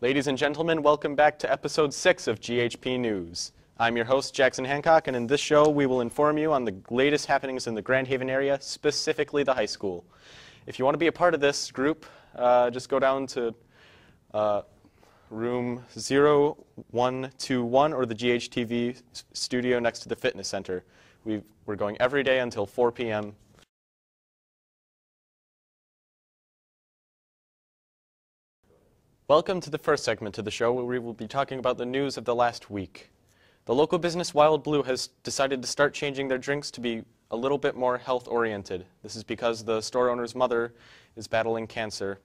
Ladies and gentlemen, welcome back to episode 6 of GHP News. I'm your host, Jackson Hancock, and in this show we will inform you on the latest happenings in the Grand Haven area, specifically the high school. If you want to be a part of this group, just go down to room 0121 or the GHTV studio next to the fitness center. We're going every day until 4 p.m. Welcome to the first segment of the show where we will be talking about the news of the last week. The local business Wild Blue has decided to start changing their drinks to be a little bit more health-oriented. This is because the store owner's mother is battling cancer,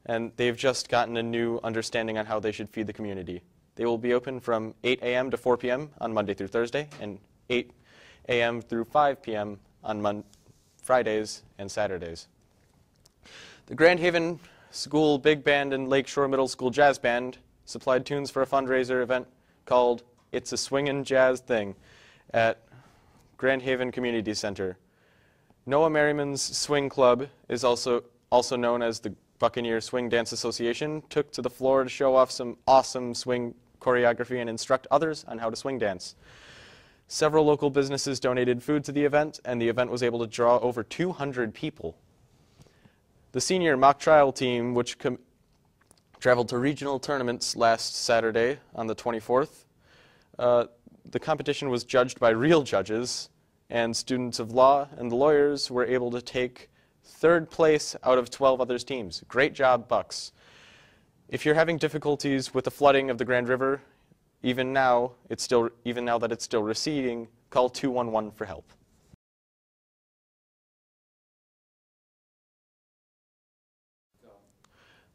and they've just gotten a new understanding on how they should feed the community. They will be open from 8 a.m. to 4 p.m. on Monday through Thursday, and 8 a.m. through 5 p.m. on Fridays and Saturdays. The Grand Haven School Big Band and Lakeshore Middle School Jazz Band supplied tunes for a fundraiser event called It's a Swingin' Jazz Thing at Grand Haven Community Center. Noah Merriman's Swing Club is also known as the Buccaneer Swing Dance Association, took to the floor to show off some awesome swing choreography and instruct others on how to swing dance. Several local businesses donated food to the event, and the event was able to draw over 200 people. The senior mock trial team, which traveled to regional tournaments last Saturday on the 24th, the competition was judged by real judges, and students of law and the lawyers were able to take third place out of 12 other teams. Great job, Bucks. If you're having difficulties with the flooding of the Grand River, even now that it's still receding, call 211 for help.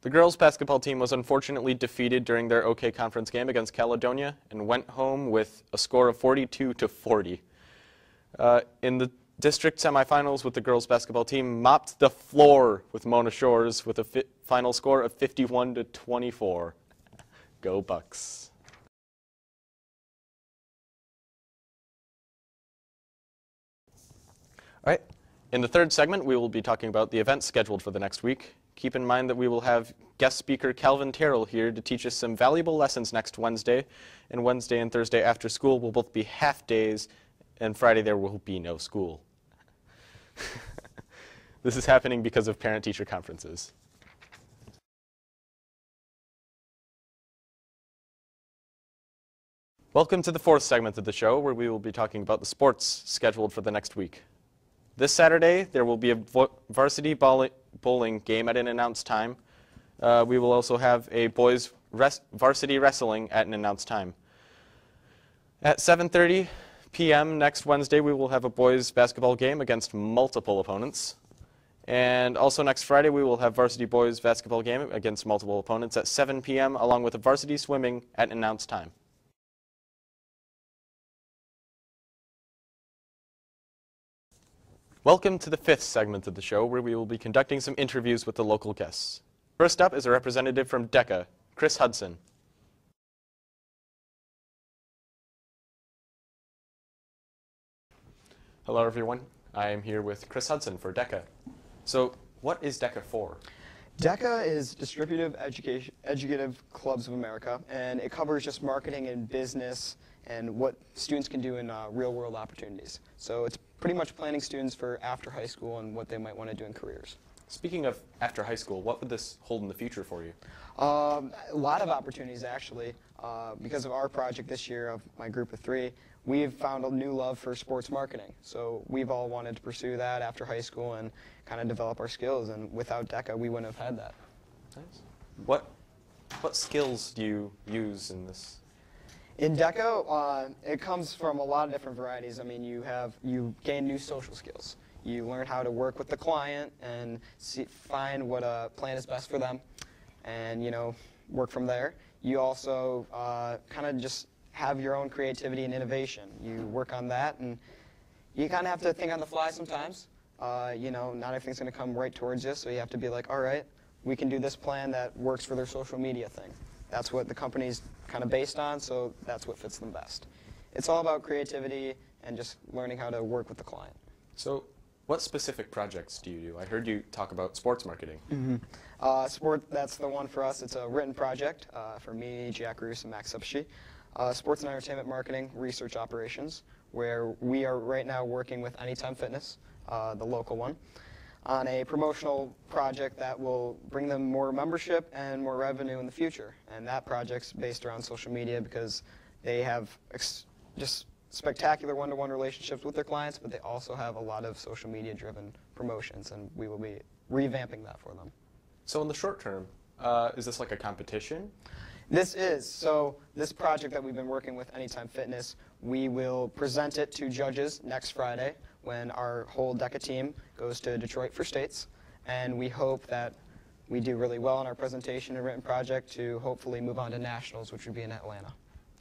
The girls' basketball team was unfortunately defeated during their OK Conference game against Caledonia and went home with a score of 42-40. In the district semifinals, with the girls' basketball team mopped the floor with Mona Shores with a final score of 51-24. Go Bucks. All right. In the third segment, we will be talking about the events scheduled for the next week. Keep in mind that we will have guest speaker Calvin Terrell here to teach us some valuable lessons next Wednesday. And Wednesday and Thursday after school will both be half days, and Friday there will be no school. This is happening because of parent-teacher conferences. Welcome to the fourth segment of the show, where we will be talking about the sports scheduled for the next week. This Saturday, there will be a varsity bowling game at an announced time. We will also have a boys varsity wrestling at an announced time. At 7:30 p.m. next Wednesday, we will have a boys basketball game against multiple opponents. And also next Friday, we will have varsity boys basketball game against multiple opponents at 7 p.m. along with a varsity swimming at an announced time. Welcome to the fifth segment of the show, where we will be conducting some interviews with the local guests. First up is a representative from DECA, Chris Hudson. Hello, everyone. I am here with Chris Hudson for DECA. So, what is DECA for? DECA is Distributive Educative Clubs of America, and it covers just marketing and business and what students can do in real-world opportunities. So it's pretty much planning students for after high school and what they might want to do in careers. Speaking of after high school, what would this hold in the future for you? A lot of opportunities, actually. Because of our project this year of my group of 3, we've found a new love for sports marketing. So we've all wanted to pursue that after high school and kind of develop our skills. And without DECA, we wouldn't have had that. Nice. What skills do you use in this? In DECA, it comes from a lot of different varieties. I mean, you gain new social skills. You learn how to work with the client and find what plan is best for them, and work from there. You also kind of just have your own creativity and innovation. You work on that, and you kind of have to think on the fly sometimes. Not everything's going to come right towards you, so you have to be like, all right, we can do this plan that works for their social media thing. That's what the company's kind of based on, so that's what fits them best. It's all about creativity and just learning how to work with the client. So What specific projects do you do? I heard you talk about sports marketing. Sport, that's the one for us. It's a written project for me, Jack Roos, and Max Upshe. Sports and entertainment marketing, research operations, where we are right now working with Anytime Fitness, the local one, on a promotional project that will bring them more membership and more revenue in the future. And that project's based around social media because they have just spectacular one-to-one relationships with their clients, but they also have a lot of social media-driven promotions, and we will be revamping that for them. So in the short term, is this like a competition? This is. So this project that we've been working with Anytime Fitness, we will present it to judges next Friday when our whole DECA team goes to Detroit for states. And we hope that we do really well in our presentation and written project to hopefully move on to nationals, which would be in Atlanta.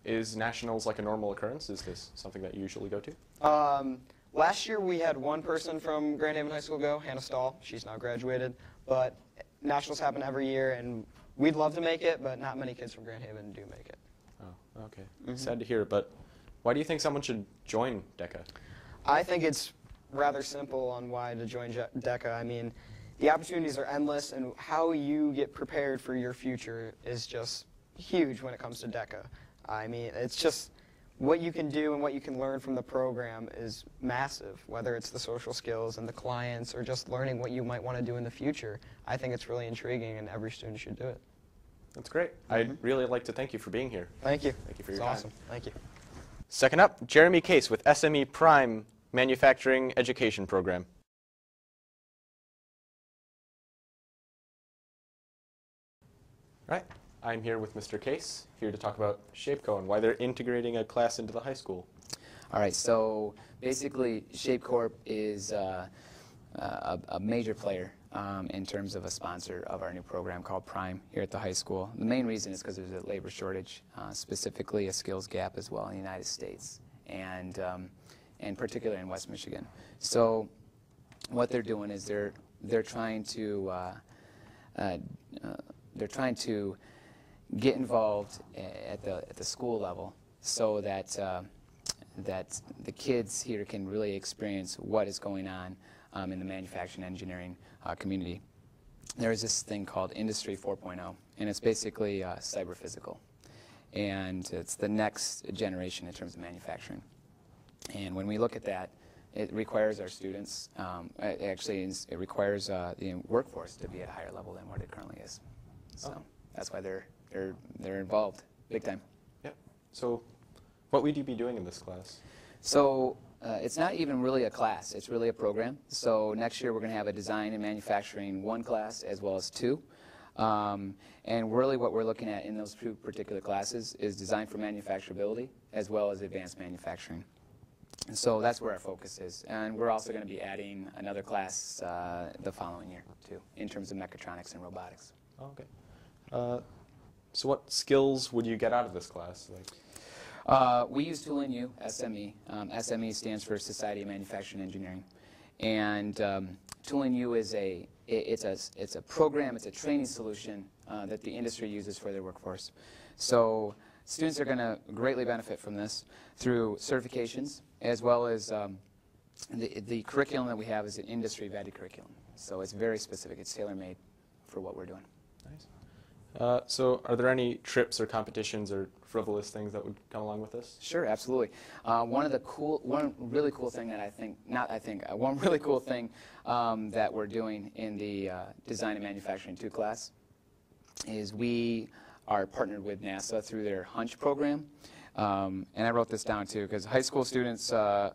Is nationals like a normal occurrence? Is this something that you usually go to? Last year we had one person from Grand Haven High School go, Hannah Stahl. She's now graduated. But nationals happen every year, and we'd love to make it, but not many kids from Grand Haven do make it. Oh, okay. Sad to hear, but why do you think someone should join DECA? I think it's rather simple on why to join DECA. I mean, the opportunities are endless, and how you get prepared for your future is just huge when it comes to DECA. I mean, it's just what you can do and what you can learn from the program is massive, whether it's the social skills and the clients or just learning what you might want to do in the future. I think it's really intriguing, and every student should do it. That's great. I'd really like to thank you for being here. Thank you. Thank you for your It's time. awesome. Thank you. Second up, Jeremy Case with SME Prime Manufacturing Education Program. All right. I'm here with Mr. Case, here to talk about ShapeCo and why they're integrating a class into the high school. All right, so basically Shape Corp is a major player in terms of a sponsor of our new program called Prime here at the high school. The main reason is because there's a labor shortage, specifically a skills gap as well in the United States, and particularly in West Michigan. So what they're doing is they're trying to get involved at the school level so that that the kids here can really experience what is going on in the manufacturing engineering community. There is this thing called Industry 4.0, and it's basically cyber physical, and it's the next generation in terms of manufacturing. And when we look at that, it requires our students, it requires the workforce to be at a higher level than what it currently is. So that's why they're involved big time. Yep. So what would you be doing in this class? So it's not even really a class, it's really a program. So next year we're going to have a design and manufacturing 1 class as well as 2. And really what we're looking at in those 2 particular classes is design for manufacturability as well as advanced manufacturing. And so that's where our focus is. And we're also going to be adding another class the following year too, in terms of mechatronics and robotics. Oh, okay. So what skills would you get out of this class? We use Tooling U, SME. SME stands for Society of Manufacturing Engineering. And Tooling U is it's a program, it's a training solution that the industry uses for their workforce. So students are going to greatly benefit from this through certifications, as well as the curriculum that we have is an industry-vetted curriculum. So it's very specific. It's tailor-made for what we're doing. Nice. So are there any trips or competitions or frivolous things that would come along with this? Sure, absolutely. One really cool thing that we're doing in the Design and Manufacturing 2 class is we are partnered with NASA through their Hunch program. And I wrote this down too because high school students high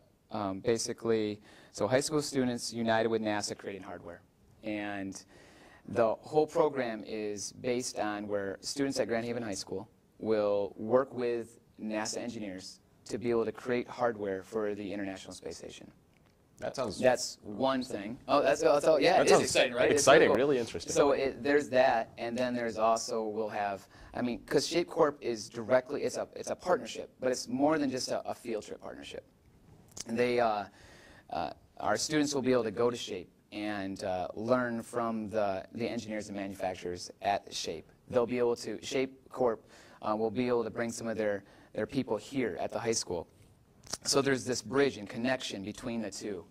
school students united with NASA creating hardware. And the whole program is based on where students at Grand Haven High School will work with NASA engineers to be able to create hardware for the International Space Station. That's one thing. Oh, that's all. Yeah, it is exciting, right? Exciting, really cool. Really interesting. So there's that, and then there's also because Shape Corp is directly it's a partnership, but it's more than just a field trip partnership. And our students will be able to go to Shape and learn from the engineers and manufacturers at Shape. They'll be able to Shape Corp will be able to bring some of their people here at the high school. So there's this bridge and connection between the two.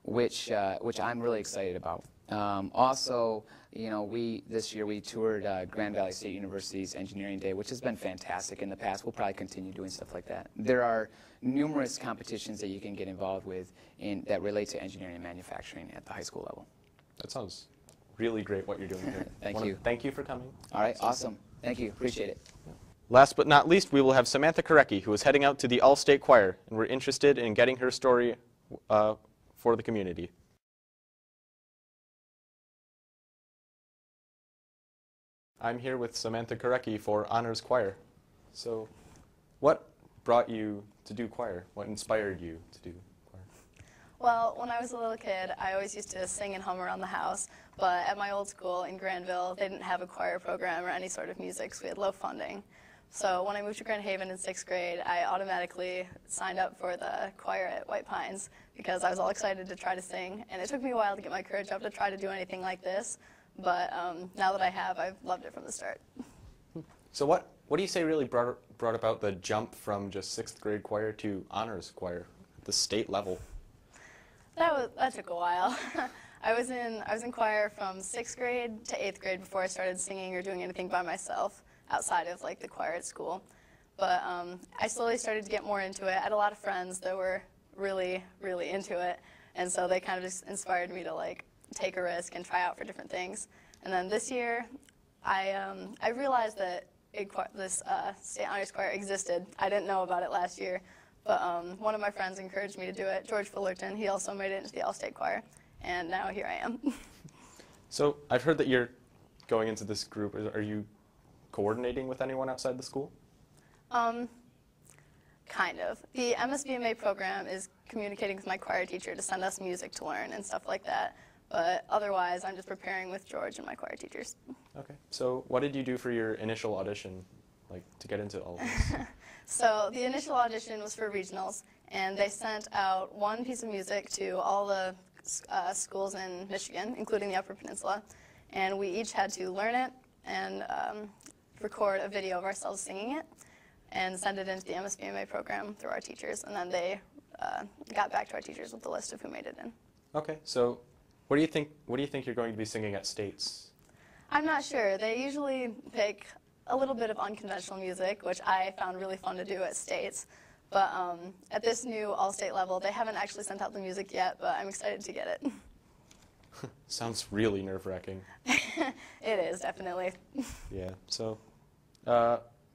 which I'm really excited about. Also, you know, this year we toured Grand Valley State University's Engineering Day, which has been fantastic in the past. We'll probably continue doing stuff like that. There are numerous competitions that you can get involved with that relate to engineering and manufacturing at the high school level. That sounds really great what you're doing here. Thank you. Thank you for coming. All right, awesome. Thank you. Appreciate it. Last but not least, we will have Samantha Korecki, who is heading out to the All-State Choir, and we're interested in getting her story for the community. I'm here with Samantha Korecki for Honors Choir. So what brought you to do choir? What inspired you to do choir? Well, when I was a little kid, I always used to sing and hum around the house, but at my old school in Granville, they didn't have a choir program or any sort of music, so we had low funding. So when I moved to Grand Haven in 6th grade, I automatically signed up for the choir at White Pines because I was all excited to try to sing, and it took me a while to get my courage up to try to do anything like this. But now that I have, I've loved it from the start. So what do you say really brought about the jump from just 6th grade choir to honors choir, the state level? That took a while. I was in choir from 6th grade to 8th grade before I started singing or doing anything by myself outside of like the choir at school. But I slowly started to get more into it. I had a lot of friends that were really, really into it, and so they kind of just inspired me to like take a risk and try out for different things. And then this year, I realized that this state honors choir existed. I didn't know about it last year, but one of my friends encouraged me to do it. George Fullerton, he also made it into the All-State Choir, and now here I am. So I've heard that you're going into this group. Are you coordinating with anyone outside the school? Kind of. The MSBMA program is communicating with my choir teacher to send us music to learn and stuff like that. But otherwise, I'm just preparing with George and my choir teachers. Okay. So what did you do for your initial audition, like to get into all of this? So the initial audition was for regionals, and they sent out one piece of music to all the schools in Michigan, including the Upper Peninsula, and we each had to learn it and record a video of ourselves singing it and send it into the MSBMA program through our teachers, and then they got back to our teachers with the list of who made it in. Okay. So what do you think you're going to be singing at States? I'm not sure. They usually pick a little bit of unconventional music, which I found really fun to do at States. But at this new all-state level, they haven't actually sent out the music yet, but I'm excited to get it. Sounds really nerve-wracking. It is, definitely. Yeah. So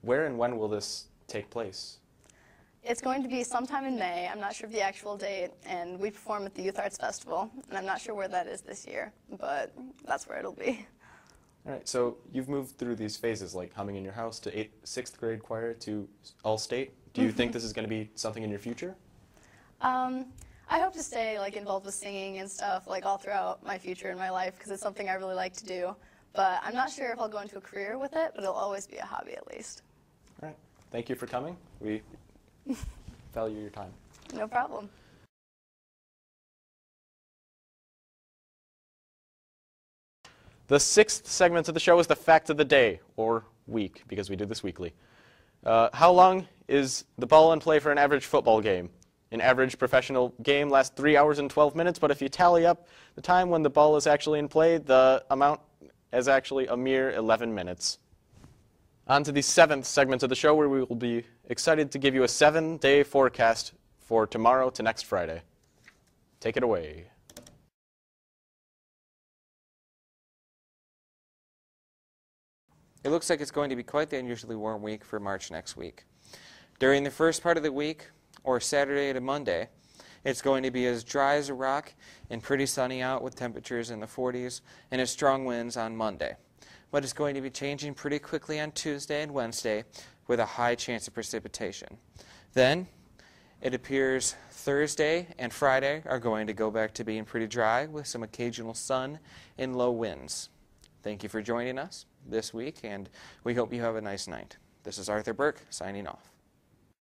where and when will this take place? It's going to be sometime in May. I'm not sure of the actual date, and we perform at the Youth Arts Festival, and I'm not sure where that is this year, but that's where it'll be. All right, so you've moved through these phases, like humming in your house to 6th grade choir to all-state. Do you think this is going to be something in your future? I hope to stay involved with singing and stuff all throughout my future in my life because it's something I really like to do. But I'm not sure if I'll go into a career with it, but it'll always be a hobby at least. All right, thank you for coming. We value your time. No problem. The 6th segment of the show is the fact of the day, or week, because we do this weekly. How long is the ball in play for an average football game? An average professional game lasts 3 hours and 12 minutes, but if you tally up the time when the ball is actually in play, the amount is actually a mere 11 minutes. On to the 7th segment of the show, where we will be excited to give you a 7-day forecast for tomorrow to next Friday. Take it away. It looks like it's going to be quite the unusually warm week for March next week. During the first part of the week, or Saturday to Monday, it's going to be as dry as a rock and pretty sunny out with temperatures in the 40s and as strong winds on Monday. But it's going to be changing pretty quickly on Tuesday and Wednesday with a high chance of precipitation. Then, it appears Thursday and Friday are going to go back to being pretty dry with some occasional sun and low winds. Thank you for joining us this week, and we hope you have a nice night. This is Arthur Burke signing off.